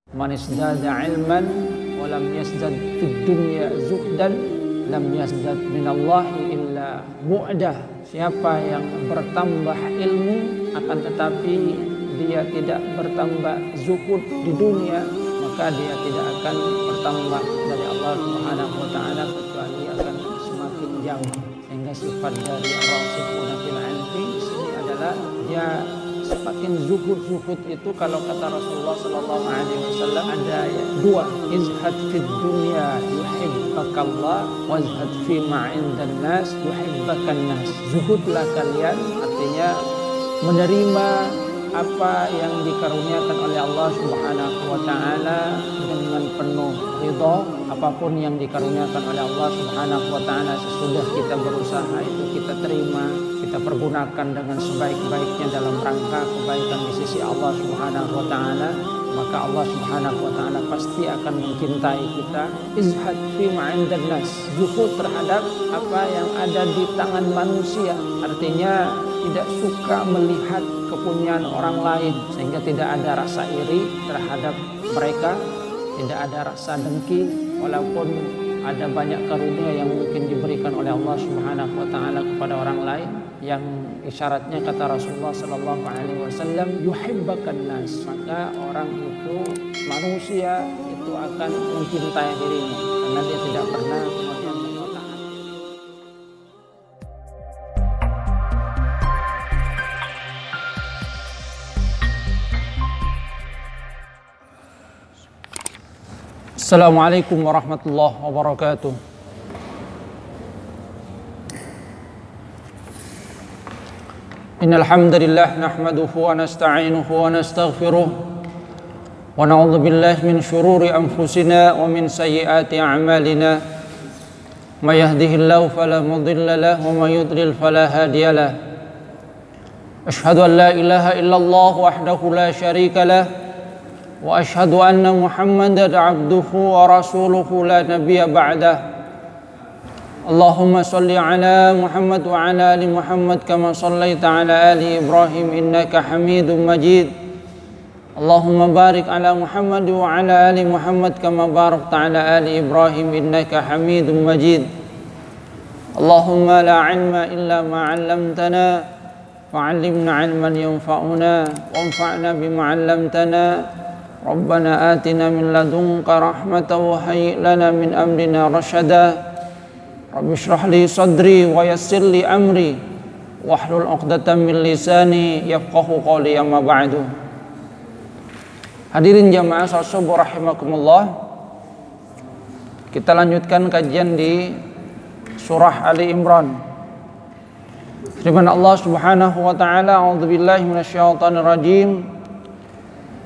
Man izdada ilman wa lam yazdad fid dunya zuhdan lam yazdad minallahi illa bu'dah. Siapa yang bertambah ilmu akan tetapi dia tidak bertambah zuhud di dunia, maka dia tidak akan bertambah dari Allah Subhanahu wa taala kecuali akan semakin jauh. Sehingga sifat dari ar-rasikhuna fil ilmi di sini adalah dia semakin zuhud itu, kalau kata Rasulullah sallallahu alaihi wasallam ada dua, izhad fid dunya yuhibbakallah wazhad fi ma indan nas yuhibbakan nas. Zuhudlah kalian, artinya menerima apa yang dikaruniakan oleh Allah Subhanahu wa taala dengan penuh ridha. Apapun yang dikaruniakan oleh Allah Subhanahu wa taala sesudah kita berusaha itu kita terima, kita pergunakan dengan sebaik-baiknya dalam rangka kebaikan di sisi Allah Subhanahu wa taala, maka Allah Subhanahu wa taala pasti akan mencintai kita. Izhad fi ma indan nas, zuhud terhadap apa yang ada di tangan manusia, artinya tidak suka melihat kepunyaan orang lain, sehingga tidak ada rasa iri terhadap mereka, tidak ada rasa dengki, walaupun ada banyak karunia yang mungkin diberikan oleh Allah Subhanahu wa taala kepada orang lain, yang isyaratnya kata Rasulullah sallallahu alaihi wasallam yuhibbakan nas, maka orang itu, manusia itu akan mencintai dirinya karena dia tidak pernah kemudian mengkotakkan. Assalamualaikum warahmatullahi wabarakatuh. Innal hamdalillah nahmaduhu wa nasta'inuhu wa nastaghfiruh wa na'udzu billahi min shururi anfusina wa min sayyiati a'malina. May yahdihillahu fala mudilla lahu wa may yudlil fala hadiya lahu. Asyhadu an la ilaha illallah wahdahu la syarika lahu wa asyhadu anna Muhammadan abduhu wa rasuluhu la nabiyya ba'dah. Allahumma salli ala Muhammad wa ala ali Muhammad kama sallaita ala ali Ibrahim innaka Hamidum Majid. Allahumma barik ala Muhammad wa ala ali Muhammad kama barakta ala ali Ibrahim innaka Hamidum Majid. Allahumma la ilma illa ma 'allamtana fa'allimna 'ilman yanfa'una wanfa'na bima 'allamtana. Rabbana atina min ladunka rahmatan wa hayyi' lana min amrina rasyada. Rabbi shrah li sadri wa yassir li amri wahlul 'uqdatam min lisani yafqahu qawli, amma ba'du. Hadirin jamaah salat subuh rahimakumullah. Kita lanjutkan kajian di surah Ali Imran. Firman Allah Subhanahu wa taala, a'udzubillahi minasyaitonir rajim.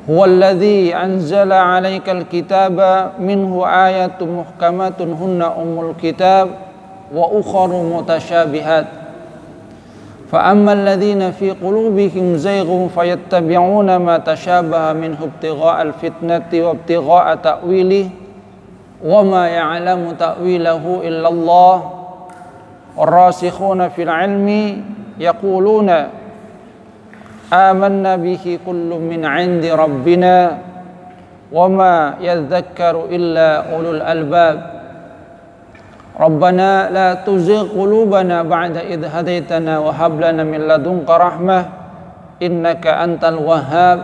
Huwallazi anzala 'alaikal kitaba minhu ayatun muhkamatun hunna ummul kitab wa ukharu mutasyabihat. Fa ammal ladzina fi qulubihim zayghun fayattabi'una ma tashabaha minhu ibtigha'al fitnati wa ibtigha'a ta'wilihi wa ma ya'lamu ta'wilahu illallah. War-rasikhuna fil 'ilmi yaquluna amanna bihi kullun min 'indi rabbina wa ma yadhakkaru illa ulul albab. Rabbana la tuzigh qulubana ba'da idh hadaitana wa hab lana min ladunka rahmah innaka antal wahhab.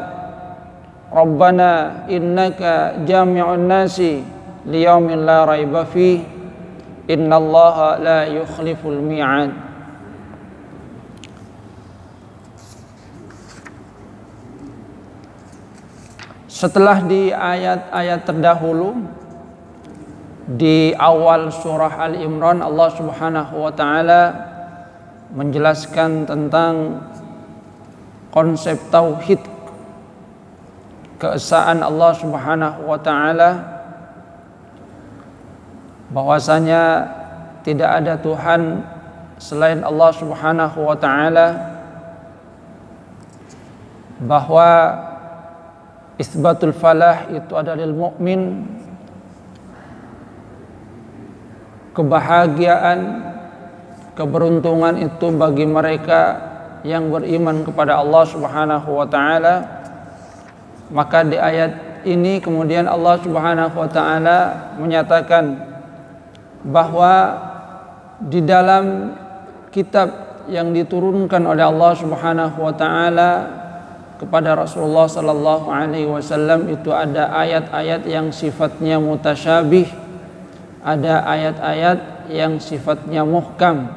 Rabbana innaka jami'un nasi liyaumin la raiba fihi innallaha la yukhliful mi'ad. Setelah di ayat-ayat terdahulu di awal surah Al Imran, Allah Subhanahu wa taala menjelaskan tentang konsep tauhid, keesaan Allah Subhanahu wa taala, bahwasanya tidak ada Tuhan selain Allah Subhanahu wa taala, bahwa isbatul falah itu adalah lil mukmin, kebahagiaan, keberuntungan itu bagi mereka yang beriman kepada Allah Subhanahu wa taala. Maka di ayat ini kemudian Allah Subhanahu wa taala menyatakan bahwa di dalam kitab yang diturunkan oleh Allah Subhanahu wa taala kepada Rasulullah sallallahu alaihi wasallam itu ada ayat-ayat yang sifatnya mutasyabih, ada ayat-ayat yang sifatnya muhkam.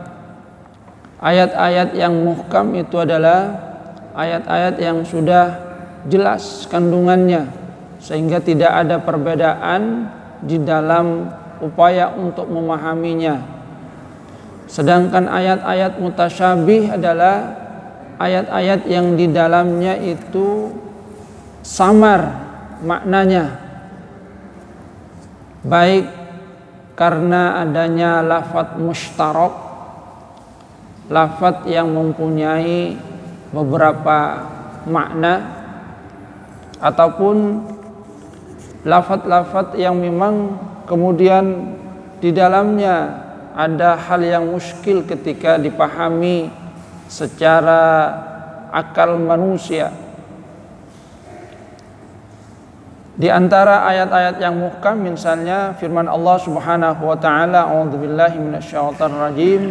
Ayat-ayat yang muhkam itu adalah ayat-ayat yang sudah jelas kandungannya sehingga tidak ada perbedaan di dalam upaya untuk memahaminya. Sedangkan ayat-ayat mutasyabih adalah ayat-ayat yang di dalamnya itu samar maknanya, baik karena adanya lafadz mushtarak, lafadz yang mempunyai beberapa makna, ataupun lafadz-lafadz yang memang kemudian di dalamnya ada hal yang muskil ketika dipahami secara akal manusia. Di antara ayat-ayat yang muhkam misalnya firman Allah Subhanahu wa taala, a'udzubillahi minasyaitonir rajim,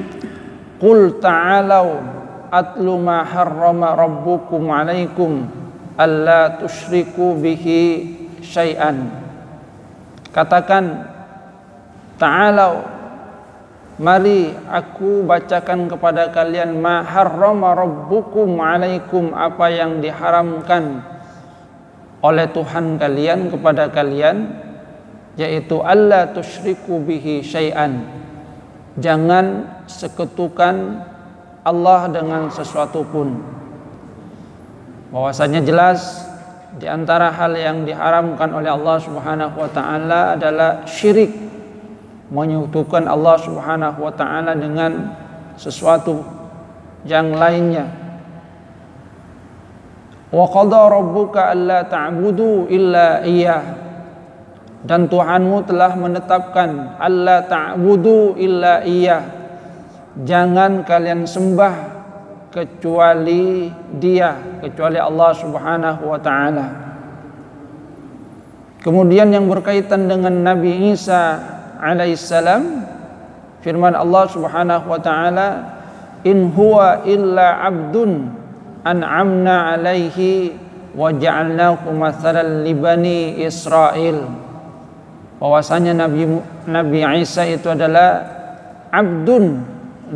qul ta'alau atlu ma harrama rabbukum 'alaikum alla tusyriku bihi syai'an. Katakan, ta'alau, mari aku bacakan kepada kalian ma harrama rabbukum 'alaikum, apa yang diharamkan oleh Tuhan kalian kepada kalian, yaitu alla tusyriku bihi syai'an, jangan sekutukan Allah dengan sesuatu pun. Bahwasanya jelas di antara hal yang diharamkan oleh Allah Subhanahu wa taala adalah syirik, menyekutukan Allah Subhanahu wa taala dengan sesuatu yang lainnya. Wa qada rabbuka alla ta'budu illa iyyah, dan Tuhanmu telah menetapkan alla ta'budu illa iyyah, jangan kalian sembah kecuali Dia, kecuali Allah Subhanahu wa taala. Kemudian yang berkaitan dengan Nabi Isa alaihissalam, firman Allah Subhanahu wa taala, in huwa illa abdun an'amna alaihi wa ja'alnahu mathalan li bani Israil. Bahwasanya Nabi Isa itu adalah abdun,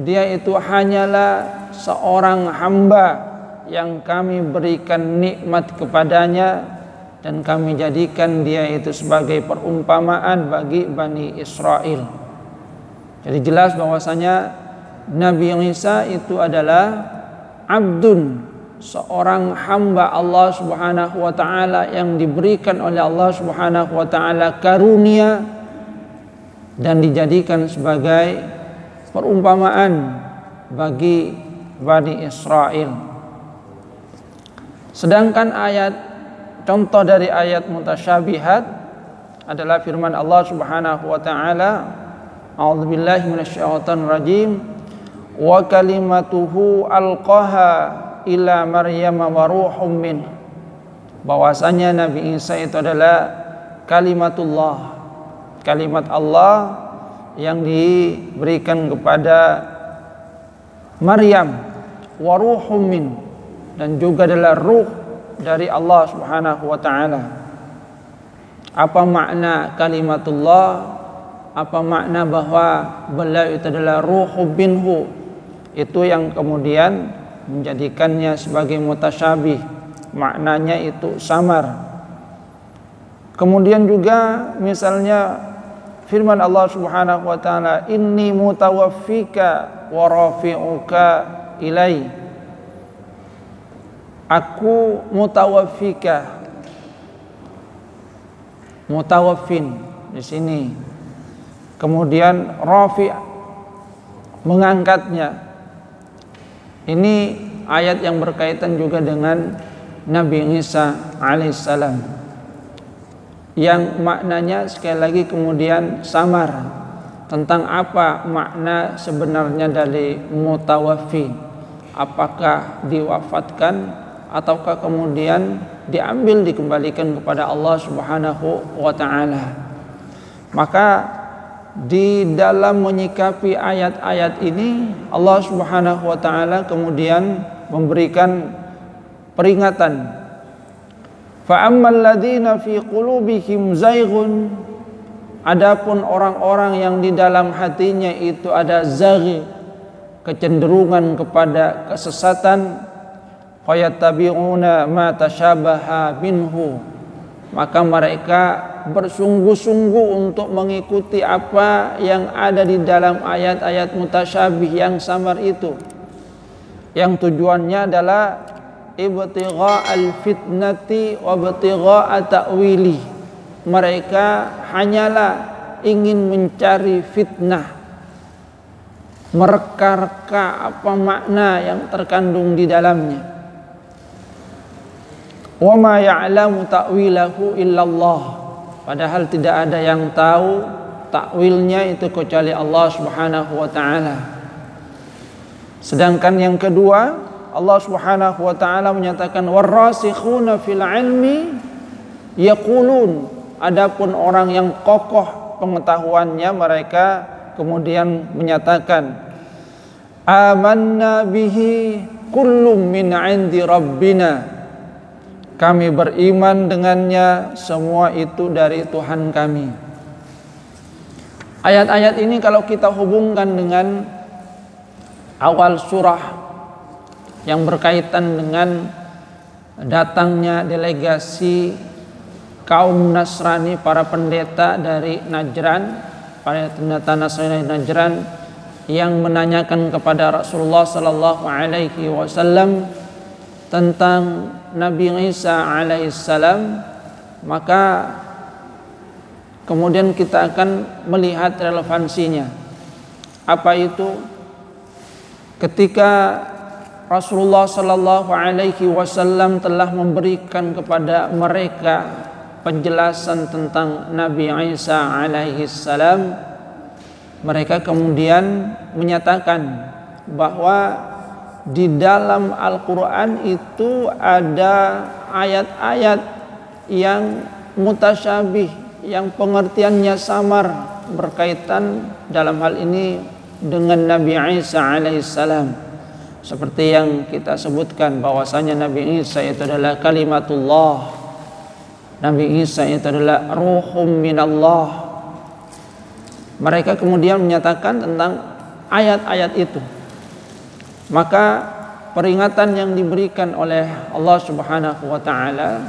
dia itu hanyalah seorang hamba yang kami berikan nikmat kepadanya dan kami jadikan dia itu sebagai perumpamaan bagi Bani Israel. Jadi jelas bahwasanya Nabi Isa itu adalah abdun, seorang hamba Allah Subhanahu wa taala yang diberikan oleh Allah Subhanahu wa taala karunia dan dijadikan sebagai perumpamaan bagi Bani Israel. Sedangkan contoh dari ayat mutasyabihat adalah firman Allah Subhanahu wa taala, a'udzubillahi minasyaitonir rajim, wa kalimatuhu alqaha ila Maryam wa ruhum min. Bahwasanya Nabi Isa itu adalah kalimatullah, kalimat Allah yang diberikan kepada Maryam, wa ruhum min, dan juga adalah ruh dari Allah Subhanahu wa taala. Apa makna kalimatullah? Apa makna bahwa beliau itu adalah ruhum minhu? Itu yang kemudian menjadikannya sebagai mutasyabih, maknanya itu samar. Kemudian juga misalnya firman Allah Subhanahu wa taala, inni mutawaffika wa rafi'uka ilai, aku mutawaffika, mutawaffin di sini. Kemudian rafi', mengangkatnya. Ini ayat yang berkaitan juga dengan Nabi Isa alaihissalam, yang maknanya sekali lagi kemudian samar tentang apa makna sebenarnya dari mutawaffi. Apakah diwafatkan ataukah kemudian diambil dikembalikan kepada Allah Subhanahu wa taala. Maka di dalam menyikapi ayat-ayat ini Allah Subhanahu wa taala kemudian memberikan peringatan. Fa ammal ladzina fi qulubihim zaighun, adapun orang-orang yang di dalam hatinya itu ada zaghi, kecenderungan kepada kesesatan, fayattabi'una ma tasyabaha minhu, maka mereka bersungguh-sungguh untuk mengikuti apa yang ada di dalam ayat-ayat mutasyabih yang samar itu, yang tujuannya adalah ibtigha'al fitnati wa ibtigha'a ta'wili. Mereka hanyalah ingin mencari fitnah, mereka-reka apa makna yang terkandung di dalamnya. Wa ma ya'lamu ta'wilahu illallah, padahal tidak ada yang tahu takwilnya itu kecuali Allah Subhanahu wa taala. Sedangkan yang kedua, Allah Subhanahu wa taala menyatakan warrasikhuna fil ilmi yaqulun, adapun orang yang kokoh pengetahuannya mereka kemudian menyatakan amanna bihi kullum min 'indi rabbina, kami beriman dengannya, semua itu dari Tuhan kami. Ayat-ayat ini kalau kita hubungkan dengan awal surah yang berkaitan dengan datangnya delegasi kaum Nasrani, para pendeta dari Najran, para pendeta Nasrani Najran yang menanyakan kepada Rasulullah sallallahu alaihi wasallam tentang Nabi Isa alaihissalam, maka kemudian kita akan melihat relevansinya. Apa itu? Ketika Rasulullah sallallahu alaihi wasallam telah memberikan kepada mereka penjelasan tentang Nabi Isa alaihissalam, mereka kemudian menyatakan bahwa di dalam Al-Quran itu ada ayat-ayat yang mutasyabih, yang pengertiannya samar, berkaitan dalam hal ini dengan Nabi Isa alaihissalam. Seperti yang kita sebutkan bahwasanya Nabi Isa itu adalah kalimatullah, Nabi Isa itu adalah ruhum minallah. Mereka kemudian menyatakan tentang ayat-ayat itu. Maka peringatan yang diberikan oleh Allah Subhanahu wa taala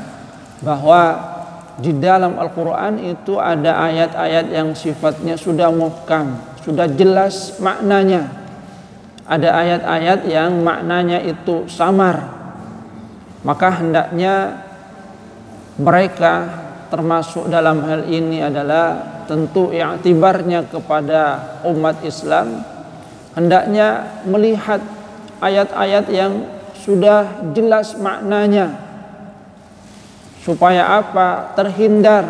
bahwa di dalam Al-Quran itu ada ayat-ayat yang sifatnya sudah muhkam, sudah jelas maknanya. Ada ayat-ayat yang maknanya itu samar. Maka hendaknya mereka termasuk dalam hal ini adalah tentu i'tibarnya kepada umat Islam, hendaknya melihat ayat-ayat yang sudah jelas maknanya, supaya apa? Terhindar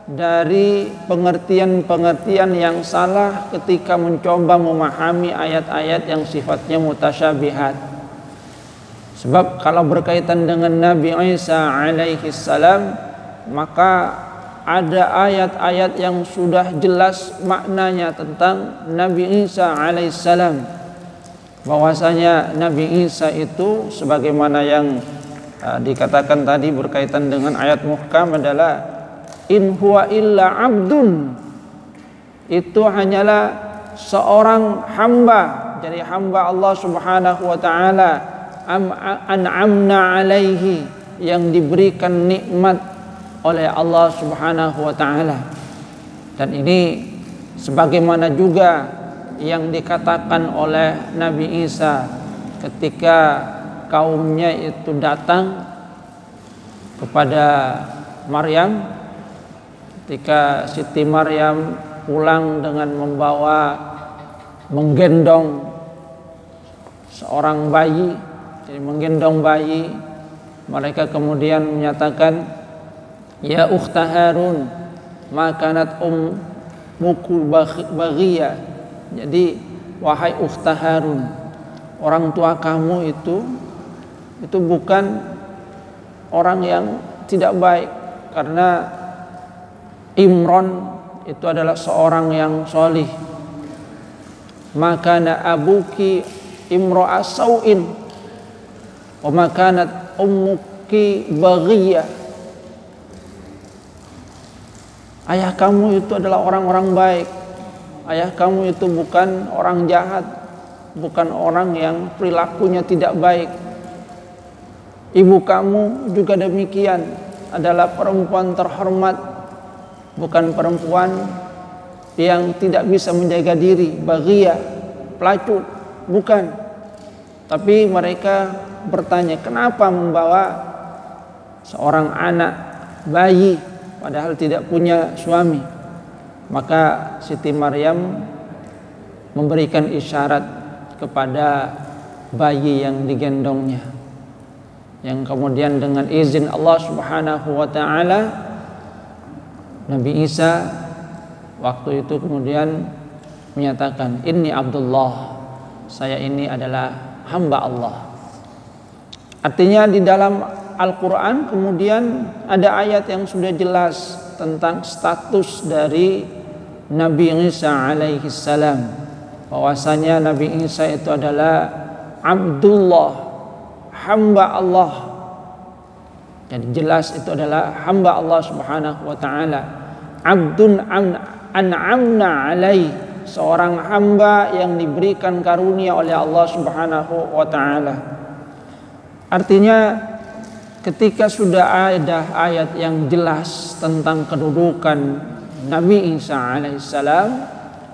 dari pengertian-pengertian yang salah ketika mencoba memahami ayat-ayat yang sifatnya mutasyabihat. Sebab kalau berkaitan dengan Nabi Isa alaihissalam, maka ada ayat-ayat yang sudah jelas maknanya tentang Nabi Isa alaihissalam, bahwasanya Nabi Isa itu sebagaimana yang dikatakan tadi berkaitan dengan ayat muhkam adalah in huwa illa abdun, itu hanyalah seorang hamba, jadi hamba Allah Subhanahu wa taala, an'amna alaihi, yang diberikan nikmat oleh Allah Subhanahu wa taala. Dan ini sebagaimana juga yang dikatakan oleh Nabi Isa ketika kaumnya itu datang kepada Maryam, ketika Siti Maryam pulang dengan menggendong seorang bayi, jadi menggendong bayi, mereka kemudian menyatakan, ya ukhta Harun, ma kanat ummuku baghiyah, jadi wahai ukhta Harun, orang tua kamu itu bukan orang yang tidak baik, karena Imran itu adalah seorang yang solih. Makana abuki imra'a sau'in wa makanat ummuki baghiyah. Ayah kamu itu adalah orang-orang baik. Ayah kamu itu bukan orang jahat, bukan orang yang perilakunya tidak baik. Ibu kamu juga demikian, adalah perempuan terhormat, bukan perempuan yang tidak bisa menjaga diri, baghiyah, pelacur, bukan. Tapi mereka bertanya, kenapa membawa seorang anak bayi padahal tidak punya suami? Maka Siti Maryam memberikan isyarat kepada bayi yang digendongnya, yang kemudian dengan izin Allah Subhanahu wa ta'ala, Nabi Isa waktu itu kemudian menyatakan, Inni Abdullah, saya ini adalah hamba Allah. Artinya di dalam Al-Quran kemudian ada ayat yang sudah jelas tentang status dari Nabi Isa alaihi salam, bahwasanya Nabi Isa itu adalah Abdullah, hamba Allah. Jadi jelas itu adalah hamba Allah Subhanahu wa ta'ala. Abdun an'amna alaih, seorang hamba yang diberikan karunia oleh Allah Subhanahu wa ta'ala. Artinya ketika sudah ada ayat yang jelas tentang kedudukan Nabi Isa alaihissalam,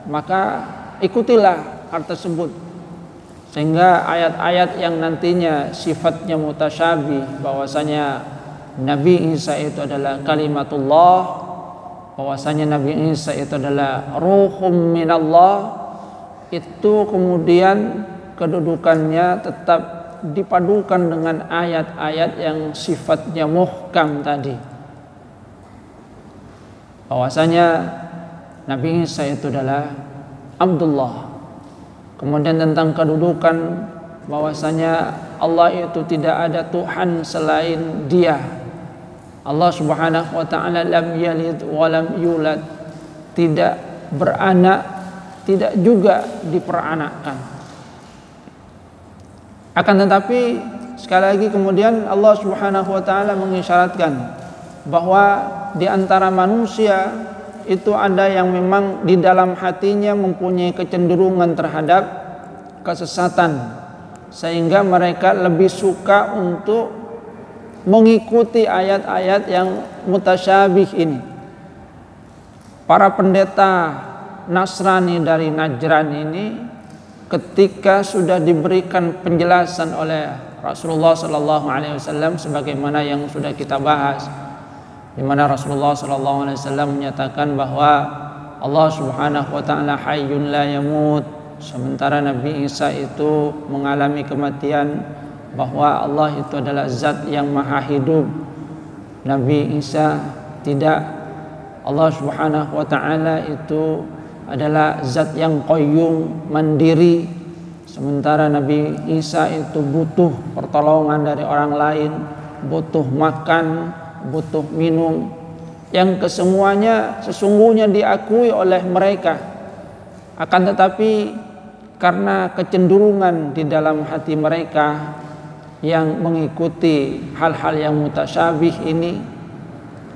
maka ikutilah hal tersebut. Sehingga ayat-ayat yang nantinya sifatnya mutasyabih, bahwasanya Nabi Isa itu adalah kalimatullah, bahwasanya Nabi Isa itu adalah ruhum minallah, itu kemudian kedudukannya tetap dipadukan dengan ayat-ayat yang sifatnya muhkam tadi, bahwasanya Nabi Isa itu adalah Abdullah. Kemudian tentang kedudukan bahwasanya Allah itu tidak ada Tuhan selain Dia. Allah Subhanahu wa ta'ala lam yalid wa lam yulad, tidak beranak, tidak juga diperanakkan. Akan tetapi sekali lagi kemudian Allah Subhanahu wa ta'ala mengisyaratkan bahwa di antara manusia itu ada yang memang di dalam hatinya mempunyai kecenderungan terhadap kesesatan, sehingga mereka lebih suka untuk mengikuti ayat-ayat yang mutasyabih ini. Para pendeta Nasrani dari Najran ini, ketika sudah diberikan penjelasan oleh Rasulullah sallallahu alaihi wasallam sebagaimana yang sudah kita bahas, di mana Rasulullah sallallahu alaihi wasallam menyatakan bahwa Allah Subhanahu wa taala hayyun la yamut, sementara Nabi Isa itu mengalami kematian, bahwa Allah itu adalah zat yang maha hidup. Nabi Isa tidak. Allah Subhanahu wa taala itu adalah zat yang qayyum, mandiri, sementara Nabi Isa itu butuh pertolongan dari orang lain, butuh makan, butuh minum, yang kesemuanya sesungguhnya diakui oleh mereka. Akan tetapi karena kecenderungan di dalam hati mereka yang mengikuti hal-hal yang mutasyabih ini,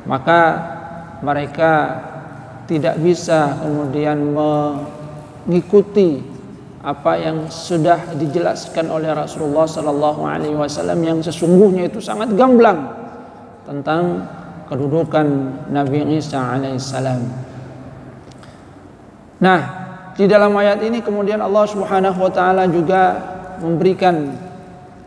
maka mereka tidak bisa kemudian mengikuti apa yang sudah dijelaskan oleh Rasulullah sallallahu alaihi wasallam, yang sesungguhnya itu sangat gamblang tentang kedudukan Nabi Isa alaihissalam. Nah, di dalam ayat ini kemudian Allah Subhanahu wa taala juga memberikan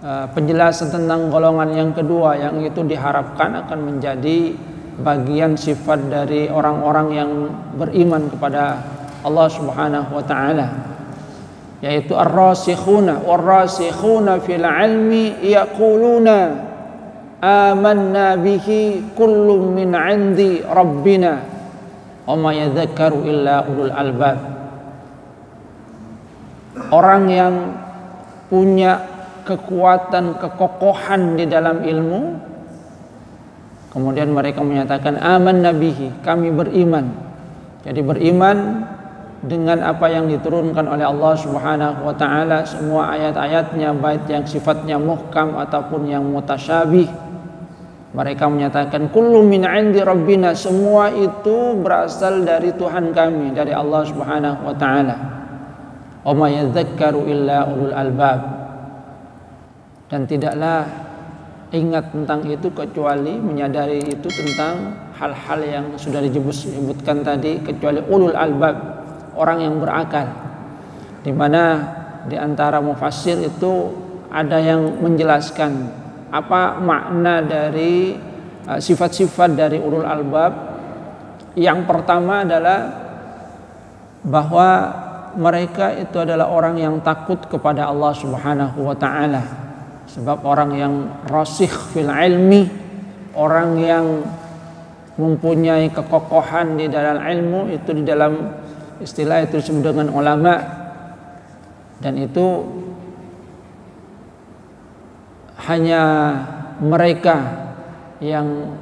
penjelasan tentang golongan yang kedua, yang itu diharapkan akan menjadi bagian sifat dari orang-orang yang beriman kepada Allah Subhanahu wa taala, yaitu ar-rasikhuna war-rasikhuna fil ilmi yaquluna amanna bihi kullun min 'indi rabbina wa ma yadhakkaru illa ulul albab. Orang yang punya kekuatan, kekokohan di dalam ilmu, Kemudian mereka menyatakan aman nabihi, kami beriman. Jadi beriman dengan apa yang diturunkan oleh Allah Subhanahu wa taala, semua ayat-ayatnya, baik yang sifatnya muhkam ataupun yang mutasyabih. Mereka menyatakan kullu min 'indi rabbina, semua itu berasal dari Tuhan kami, dari Allah Subhanahu wa taala. Wa ma yadhakkaru illa ulul albab. Dan tidaklah ingat tentang itu kecuali menyadari itu tentang hal-hal yang sudah disebutkan tadi, kecuali ulul albab, orang yang berakal. Di mana di antara mufassir itu ada yang menjelaskan apa makna dari sifat-sifat dari ulul albab. Yang pertama adalah bahwa mereka itu adalah orang yang takut kepada Allah Subhanahu wa taala. Sebab orang yang rasikh fil ilmi, orang yang mempunyai kekokohan di dalam ilmu, itu di dalam istilah itu disebut dengan ulama. Dan itu hanya mereka yang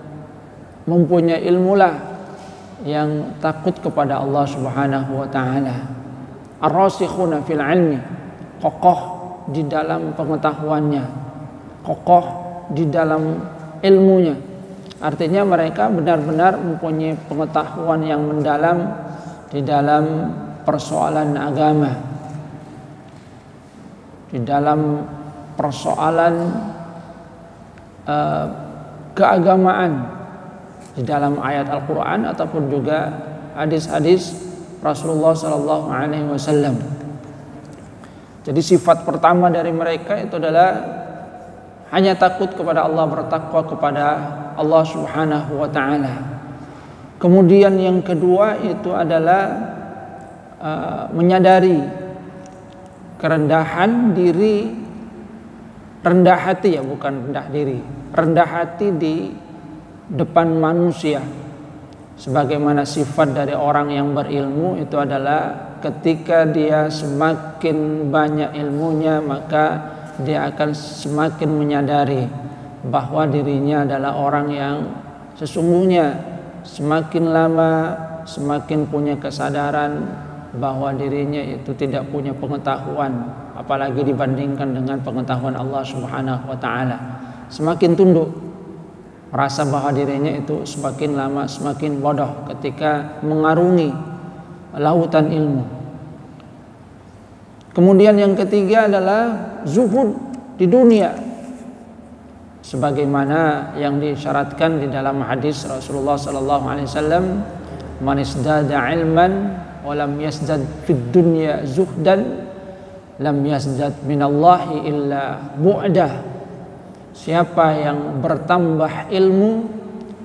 mempunyai ilmu lah yang takut kepada Allah Subhanahu wa taala. Ar-rasikhuna fil ilmi, kokoh di dalam pengetahuannya, kokoh di dalam ilmunya. Artinya mereka benar-benar mempunyai pengetahuan yang mendalam di dalam persoalan agama, di dalam persoalan keagamaan, di dalam ayat Al-Quran ataupun juga hadis-hadis Rasulullah SAW. Jadi sifat pertama dari mereka itu adalah hanya takut kepada Allah, bertakwa kepada Allah Subhanahu wa taala. Kemudian yang kedua itu adalah menyadari kerendahan diri, rendah hati ya, bukan rendah diri, rendah hati di depan manusia. Sebagaimana sifat dari orang yang berilmu itu adalah ketika dia semakin banyak ilmunya, maka dia akan semakin menyadari bahwa dirinya adalah orang yang sesungguhnya semakin lama semakin punya kesadaran bahwa dirinya itu tidak punya pengetahuan, apalagi dibandingkan dengan pengetahuan Allah Subhanahu wa taala. Semakin tunduk, merasa bahwa dirinya itu semakin lama semakin bodoh ketika mengarungi lautan ilmu. Kemudian yang ketiga adalah zuhud di dunia, sebagaimana yang disyaratkan di dalam hadis Rasulullah sallallahu alaihi wasallam, man isdada ilman wa lam yasdad fid dunya zuhdan lam yasdad minallahi illa bu'dah. Siapa yang bertambah ilmu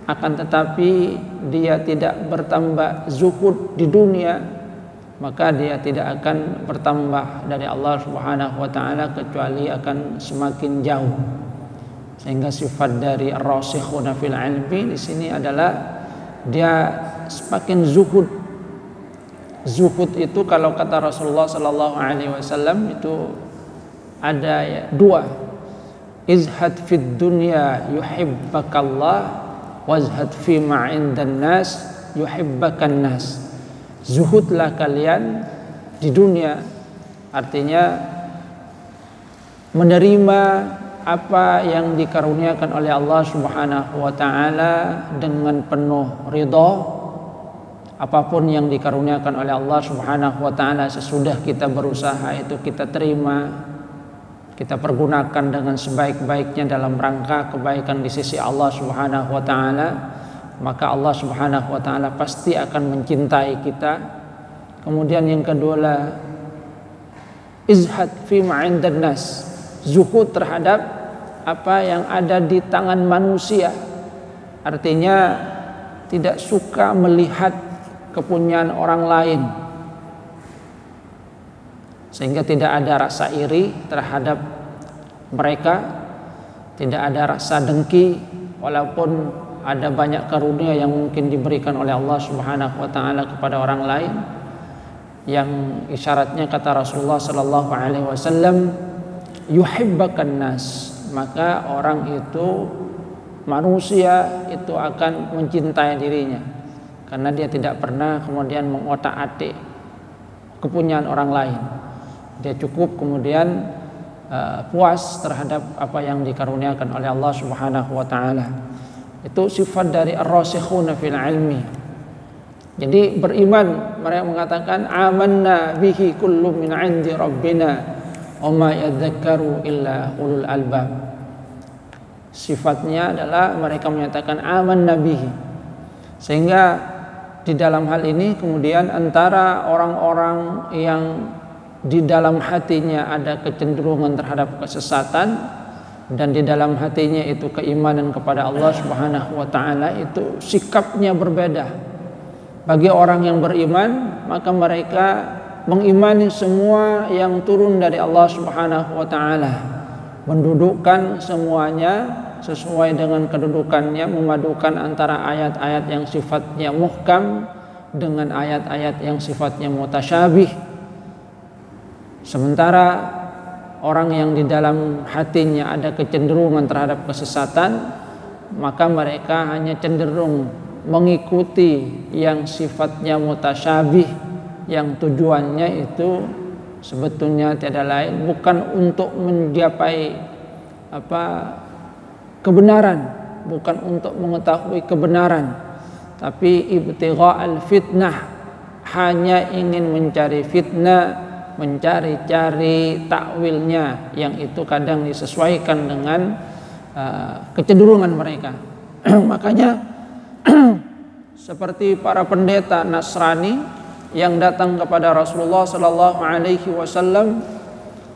akan tetapi dia tidak bertambah zuhud di dunia, maka dia tidak akan bertambah dari Allah Subhanahu wa taala kecuali akan semakin jauh. Sehingga sifat dari ar-rasikhuna fil ilmi di sini adalah dia semakin zuhud. Zuhud itu kalau kata Rasulullah sallallahu alaihi wasallam itu ada dua. Izhad fid dunya yuhibbakallah, wazhad fi ma 'indan nas yuhibbakan nas. Zuhudlah kalian di dunia, artinya menerima apa yang dikaruniakan oleh Allah Subhanahu wa taala dengan penuh ridha. Apapun yang dikaruniakan oleh Allah Subhanahu wa taala sesudah kita berusaha itu kita terima, kita pergunakan dengan sebaik-baiknya dalam rangka kebaikan di sisi Allah Subhanahu wa taala, maka Allah Subhanahu wa taala pasti akan mencintai kita. Kemudian yang kedua lah izhad fi ma 'indan nas, zuhud terhadap apa yang ada di tangan manusia. Artinya tidak suka melihat kepunyaan orang lain, sehingga tidak ada rasa iri terhadap mereka, tidak ada rasa dengki walaupun ada banyak karunia yang mungkin diberikan oleh Allah Subhanahu wa taala kepada orang lain, yang isyaratnya kata Rasulullah sallallahu alaihi wasallam yuhibbakan nas, maka orang itu manusia itu akan mencintai dirinya, karena dia tidak pernah kemudian mengotak-atik kepunyaan orang lain. Dia cukup kemudian puas terhadap apa yang dikaruniakan oleh Allah Subhanahu wa taala. Itu sifat dari ar-rasikhuna fil ilmi. Jadi beriman, mereka mengatakan amanna bihi kullu min 'indi rabbina wa ma yadzakkaru illa ulul albab. Sifatnya adalah mereka menyatakan amanna bihi. Sehingga di dalam hal ini kemudian antara orang-orang yang di dalam hatinya ada kecenderungan terhadap kesesatan dan di dalam hatinya itu keimanan kepada Allah Subhanahu wa taala, itu sikapnya berbeda. Bagi orang yang beriman, maka mereka mengimani semua yang turun dari Allah Subhanahu wa taala, mendudukkan semuanya sesuai dengan kedudukannya, memadukan antara ayat-ayat yang sifatnya muhkam dengan ayat-ayat yang sifatnya mutasyabih. Sementara orang yang di dalam hatinya ada kecenderungan terhadap kesesatan, maka mereka hanya cenderung mengikuti yang sifatnya mutasyabih, yang tujuannya itu sebetulnya tiada lain bukan untuk mencapai kebenaran, bukan untuk mengetahui kebenaran, tapi ibtigha'al fitnah, hanya ingin mencari fitnah, mencari-cari takwilnya yang itu kadang disesuaikan dengan kecenderungan mereka. Makanya seperti para pendeta Nasrani yang datang kepada Rasulullah sallallahu alaihi wasallam,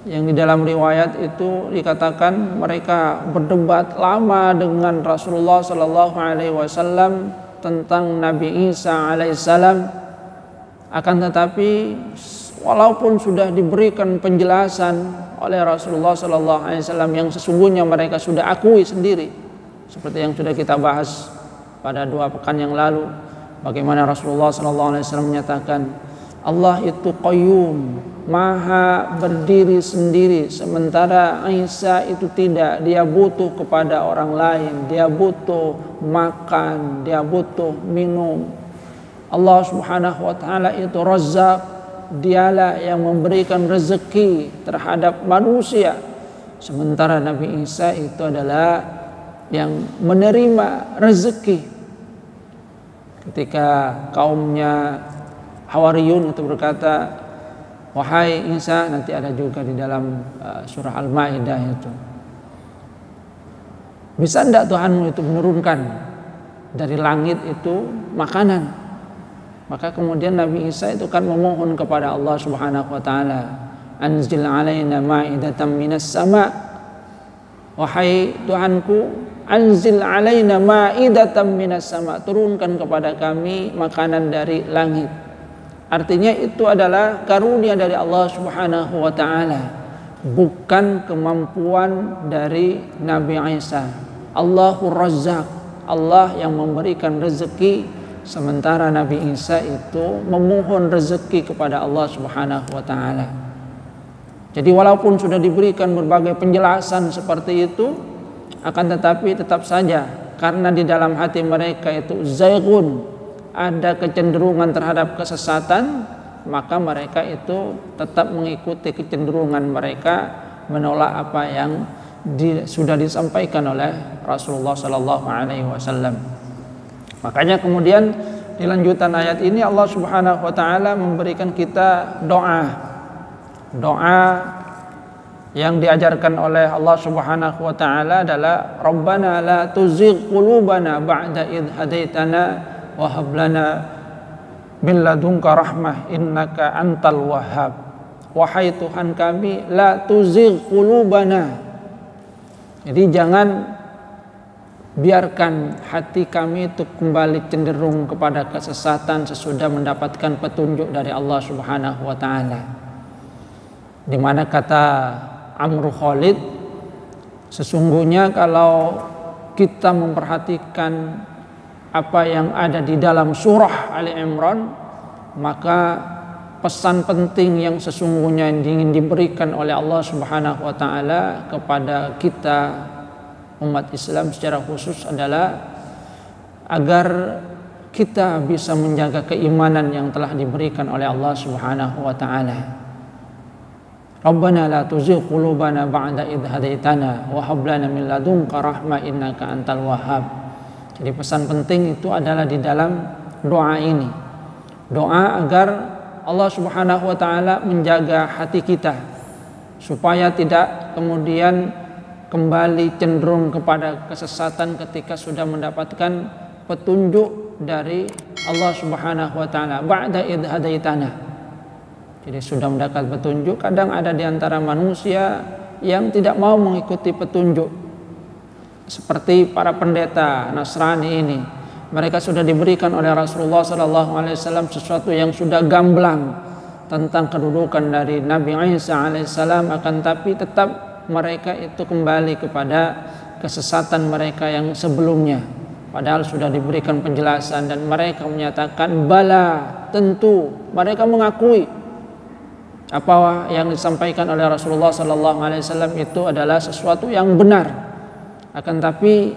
yang di dalam riwayat itu dikatakan mereka berdebat lama dengan Rasulullah sallallahu alaihi wasallam tentang Nabi Isa alaihissalam. Akan tetapi walaupun sudah diberikan penjelasan oleh Rasulullah sallallahu alaihi wasallam yang sesungguhnya mereka sudah akui sendiri, seperti yang sudah kita bahas pada 2 pekan yang lalu, bagaimana Rasulullah SAW menyatakan Allah itu qayyum, maha berdiri sendiri, sementara Isa itu tidak. Dia butuh kepada orang lain, dia butuh makan, dia butuh minum. Allah Subhanahu wa taala itu Razzaq, dialah yang memberikan rezeki terhadap manusia, sementara Nabi Isa itu adalah yang menerima rezeki. Ketika kaumnya Hawariyun itu berkata, wahai Isa, nanti ada juga di dalam surah Al-Maidah itu, bisa enggak Tuhanmu itu menurunkan dari langit itu makanan? Maka kemudian Nabi Isa itu kan memohon kepada Allah Subhanahu wa taala, anzil alaina ma'idatan minas sama', wahai Tuhanku, anzil alaina ma'idatan minas sama', turunkan kepada kami makanan dari langit. Artinya itu adalah karunia dari Allah Subhanahu wa taala, bukan kemampuan dari Nabi Isa. Allahur Razzaq, Allah yang memberikan rezeki, sementara Nabi Isa itu memohon rezeki kepada Allah Subhanahu wa taala. Jadi walaupun sudah diberikan berbagai penjelasan seperti itu, akan tetapi tetap saja karena di dalam hati mereka itu zaigun, ada kecenderungan terhadap kesesatan, maka mereka itu tetap mengikuti kecenderungan mereka, menolak apa yang sudah disampaikan oleh Rasulullah sallallahu alaihi wasallam. Makanya kemudian di lanjutan ayat ini Allah Subhanahu wa taala memberikan kita doa yang diajarkan oleh Allah Subhanahu wa taala adalah Rabbana la tuzigh qulubana ba'da idh hadaitana wa hab lana min ladunka rahmah innaka antal wahhab. Wahai Tuhan kami, la tuzigh qulubana. Jadi jangan biarkan hati kami itu kembali cenderung kepada kesesatan sesudah mendapatkan petunjuk dari Allah Subhanahu wa taala. Di mana kata Amr Khalid, sesungguhnya kalau kita memperhatikan apa yang ada di dalam surah Ali Imran, maka pesan penting yang sesungguhnya ingin diberikan oleh Allah Subhanahu wa taala kepada kita umat Islam secara khusus adalah agar kita bisa menjaga keimanan yang telah diberikan oleh Allah Subhanahu wa taala. Rabbana la tuzigh qulubana ba'da idh hadaitana wa hab lana min ladunka rahmah innaka antal wahhab. Jadi pesan penting itu adalah di dalam doa ini. Doa agar Allah Subhanahu wa taala menjaga hati kita supaya tidak kemudian kembali cenderung kepada kesesatan ketika sudah mendapatkan petunjuk dari Allah Subhanahu wa taala ba'da idh hadaitana. Jadi sudah mendapat petunjuk, kadang ada di antara manusia yang tidak mau mengikuti petunjuk. Seperti para pendeta Nasrani ini, mereka sudah diberikan oleh Rasulullah SAW sesuatu yang sudah gamblang tentang kedudukan dari Nabi Isa alaihissalam, akan tapi tetap mereka itu kembali kepada kesesatan mereka yang sebelumnya. Padahal sudah diberikan penjelasan dan mereka menyatakan bala, tentu mereka mengakui apa yang disampaikan oleh Rasulullah SAW itu adalah sesuatu yang benar. Akan tapi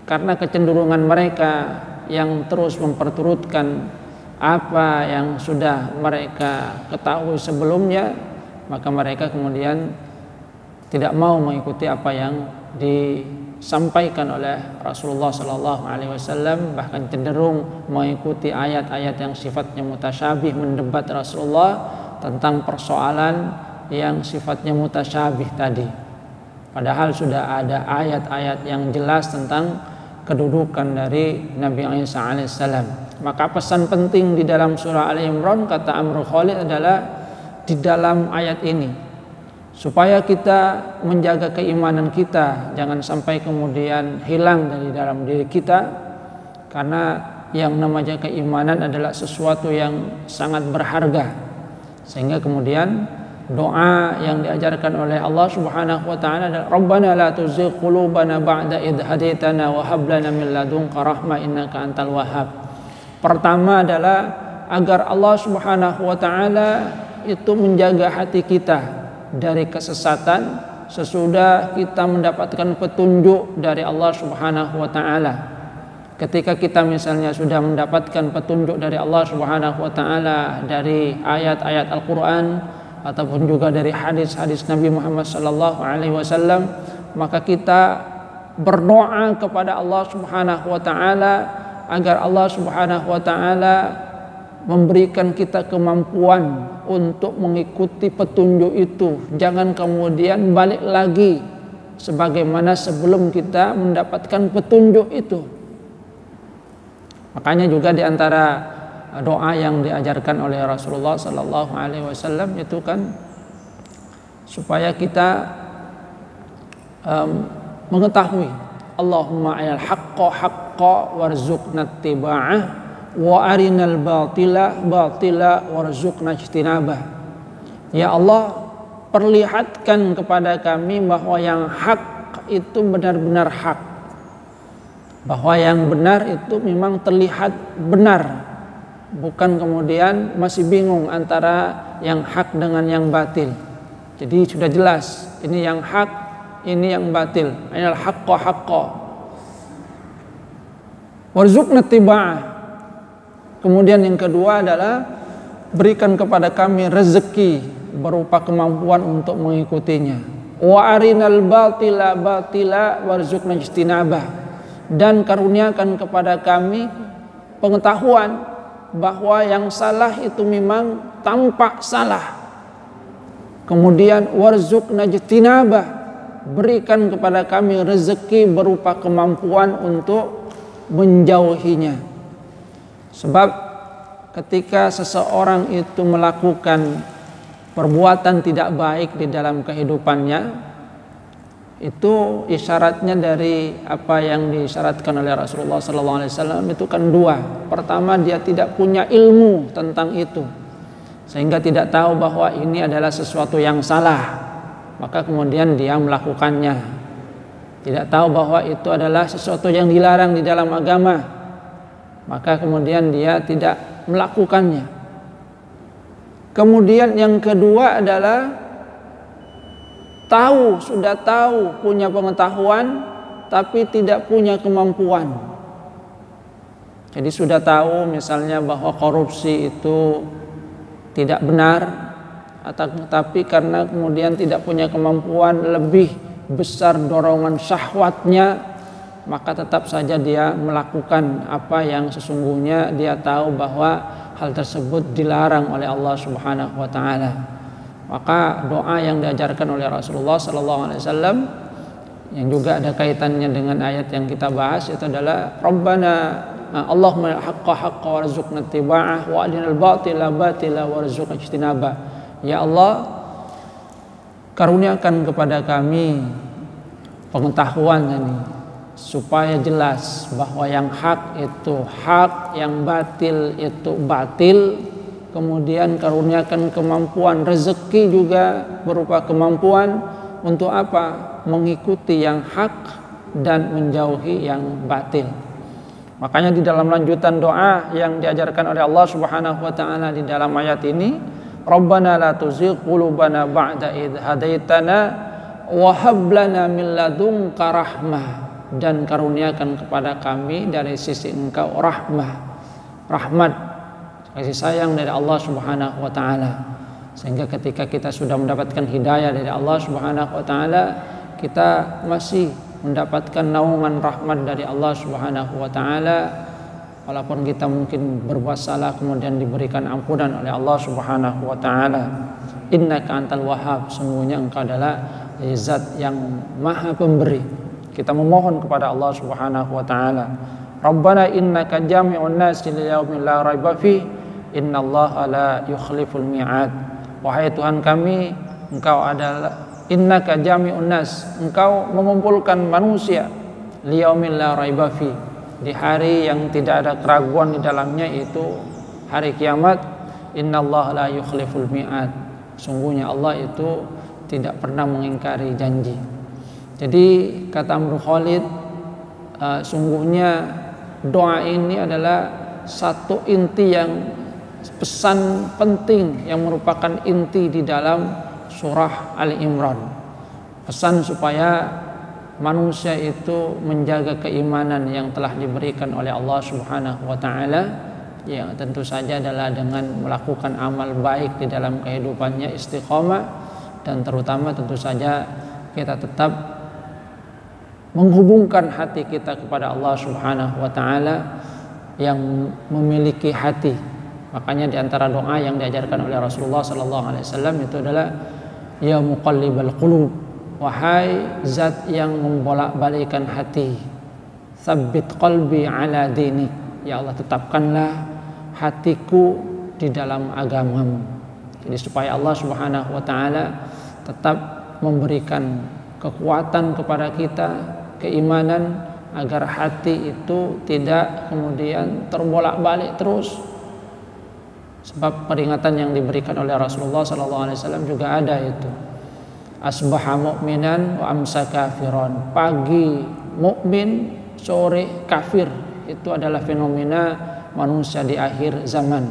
karena kecenderungan mereka yang terus memperturutkan apa yang sudah mereka ketahui sebelumnya, maka mereka kemudian tidak mau mengikuti apa yang disampaikan oleh Rasulullah SAW, bahkan cenderung mengikuti ayat-ayat yang sifatnya mutasyabih, mendebat Rasulullah tentang persoalan yang sifatnya mutasyabih tadi. Padahal sudah ada ayat-ayat yang jelas tentang kedudukan dari Nabi Isa alaihissalam. Maka pesan penting di dalam surah Ali Imran, kata Amrul Khalid, adalah di dalam ayat ini supaya kita menjaga keimanan kita, jangan sampai kemudian hilang dari dalam diri kita, karena yang namanya keimanan adalah sesuatu yang sangat berharga. Sehingga kemudian doa yang diajarkan oleh Allah Subhanahu wa taala adalah Rabbana la tuzigh qulubana ba'da idh hadaitana wa hab lana min ladunka rahmah innaka antal wahhab. Pertama adalah agar Allah Subhanahu wa taala itu menjaga hati kita dari kesesatan sesudah kita mendapatkan petunjuk dari Allah Subhanahu wa taala. Ketika kita misalnya sudah mendapatkan petunjuk dari Allah Subhanahu wa taala dari ayat-ayat Al-Qur'an ataupun juga dari hadis-hadis Nabi Muhammad sallallahu alaihi wasallam, maka kita berdoa kepada Allah Subhanahu wa taala agar Allah Subhanahu wa taala memberikan kita kemampuan untuk mengikuti petunjuk itu. Jangan kemudian balik lagi sebagaimana sebelum kita mendapatkan petunjuk itu. Makanya juga di antara doa yang diajarkan oleh Rasulullah sallallahu alaihi wasallam itu kan supaya kita mengetahui Allahumma ayal haqqa haqqa warzuqna ittiba'ah wa arinal batila batila warzuqna ijtinabah. Ya Allah, perlihatkan kepada kami bahwa yang hak itu benar-benar hak, bahwa yang benar itu memang terlihat benar, bukan kemudian masih bingung antara yang hak dengan yang batil. Jadi sudah jelas ini yang hak, ini yang batil. Ainal haqqo haqqo warzuqna ittiba'ah. Kemudian yang kedua adalah berikan kepada kami rezeki berupa kemampuan untuk mengikutinya. Wa arinal batila batila warzuqna ijtinabah. Dan karuniakan kepada kami pengetahuan bahwa yang salah itu memang tampak salah. Kemudian warzuqna ijtinabah, berikan kepada kami rezeki berupa kemampuan untuk menjauhinya. Sebab ketika seseorang itu melakukan perbuatan tidak baik di dalam kehidupannya, itu isyaratnya dari apa yang disyaratkan oleh Rasulullah SAW itu kan dua. Pertama, dia tidak punya ilmu tentang itu, sehingga tidak tahu bahwa ini adalah sesuatu yang salah, maka kemudian dia melakukannya. Tidak tahu bahwa itu adalah sesuatu yang dilarang di dalam agama, maka kemudian dia tidak melakukannya. Kemudian yang kedua adalah sudah tahu, punya pengetahuan tapi tidak punya kemampuan. Jadi sudah tahu misalnya bahwa korupsi itu tidak benar, tapi karena kemudian tidak punya kemampuan, lebih besar dorongan syahwatnya, maka tetap saja dia melakukan apa yang sesungguhnya dia tahu bahwa hal tersebut dilarang oleh Allah Subhanahu wa taala. Maka doa yang diajarkan oleh Rasulullah sallallahu alaihi wasallam yang juga ada kaitannya dengan ayat yang kita bahas itu adalah Rabbana Allahumma haqqa haqqa warzuqna ittiba'ah wa adinal batila batila warzuqna ijtinabah. Ya Allah, karuniakan kepada kami pengetahuan ini supaya jelas bahwa yang hak itu hak, yang batil itu batil. Kemudian karuniakan kemampuan, rezeki juga berupa kemampuan untuk apa? Mengikuti yang hak dan menjauhi yang batil. Makanya di dalam lanjutan doa yang diajarkan oleh Allah Subhanahu wa taala di dalam ayat ini, Rabbana la tuzigh qulubana ba'da idh hadaitana wa hab lana min ladunka rahmah, dan karuniakan kepada kami dari sisi Engkau rahmat, kasih sayang dari Allah Subhanahu wa taala. Sehingga ketika kita sudah mendapatkan hidayah dari Allah Subhanahu wa taala, kita masih mendapatkan naungan rahmat dari Allah Subhanahu wa taala. Walaupun kita mungkin berbuat salah kemudian diberikan ampunan oleh Allah Subhanahu wa taala. Innaka antal wahhab, sesungguhnya Engkau adalah zat yang maha pemberi. Kita memohon kepada Allah Subhanahu wa taala. Rabbana innaka jami'un nas li yaumin la raiba fi innallaha la yukhliful mi'ad. Wahai Tuhan kami, Engkau adalah innaka jami'un nas, Engkau mengumpulkan manusia li yaumin la raiba fi, di hari yang tidak ada keraguan di dalamnya, itu hari kiamat. Innallaha la yukhliful mi'ad, sungguhnya Allah itu tidak pernah mengingkari janji. Jadi kata Amru Khalid, sungguhnya doa ini adalah satu inti yang pesan penting yang merupakan inti di dalam surah Ali Imran. Pesan supaya manusia itu menjaga keimanan yang telah diberikan oleh Allah Subhanahu wa taala, yang tentu saja adalah dengan melakukan amal baik di dalam kehidupannya, istiqomah, dan terutama tentu saja kita tetap menghubungkan hati kita kepada Allah Subhanahu wa taala yang memiliki hati. Makanya di antara doa yang diajarkan oleh Rasulullah sallallahu alaihi wasallam itu adalah ya muqallibal qulub, wahai zat yang membolak-balikkan hati, tsabbit qalbi ala dinik, ya Allah tetapkanlah hatiku di dalam agamamu. Jadi supaya Allah Subhanahu wa taala tetap memberikan kekuatan kepada kita, keimanan, agar hati itu tidak kemudian terbolak-balik terus. Sebab peringatan yang diberikan oleh Rasulullah SAW juga ada itu. Asbaha mu'minan wa amsa kafiran. Pagi mukmin, sore kafir. Itu adalah fenomena manusia di akhir zaman.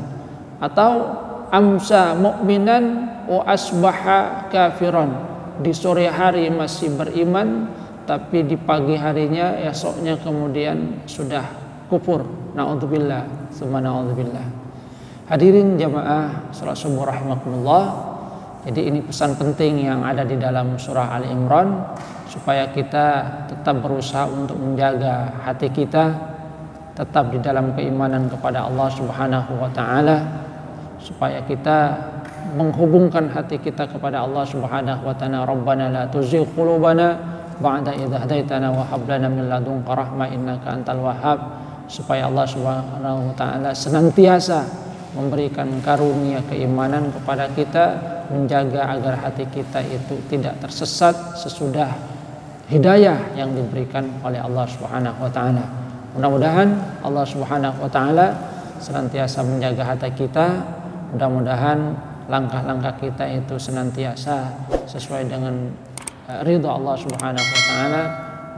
Atau amsa mu'minan wa asbaha kafiran. Di sore hari masih beriman, tapi di pagi harinya esoknya kemudian sudah kufur. Na'udzubillah, summa na'udzubillah. Hadirin jamaah salat subuh rahimakumullah. Jadi ini pesan penting yang ada di dalam surah Ali Imran, supaya kita tetap berusaha untuk menjaga hati kita tetap di dalam keimanan kepada Allah Subhanahu wa taala, supaya kita menghubungkan hati kita kepada Allah Subhanahu wa taala. Rabbana la tuzigh qulubana ba'da idh hadaitana wa hab lana min ladunka rahmah innaka antal wahhab, supaya Allah Subhanahu wa taala senantiasa memberikan karunia keimanan kepada kita, menjaga agar hati kita itu tidak tersesat sesudah hidayah yang diberikan oleh Allah Subhanahu wa taala. Mudah-mudahan Allah Subhanahu wa taala senantiasa menjaga hati kita. Mudah-mudahan langkah-langkah kita itu senantiasa sesuai dengan ridha Allah Subhanahu wa taala.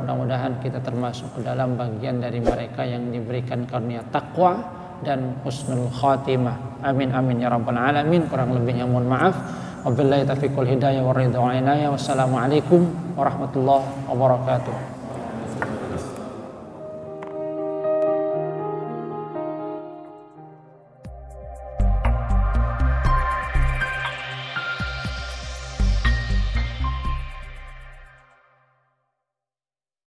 Mudah-mudahan kita termasuk ke dalam bagian dari mereka yang diberikan karunia takwa dan husnul khatimah. Amin amin ya rabbal alamin. Kurang lebihnya mohon maaf. Wabillahi taufiq wal hidayah war ridha wal inayah. Wassalamualaikum warahmatullahi wabarakatuh.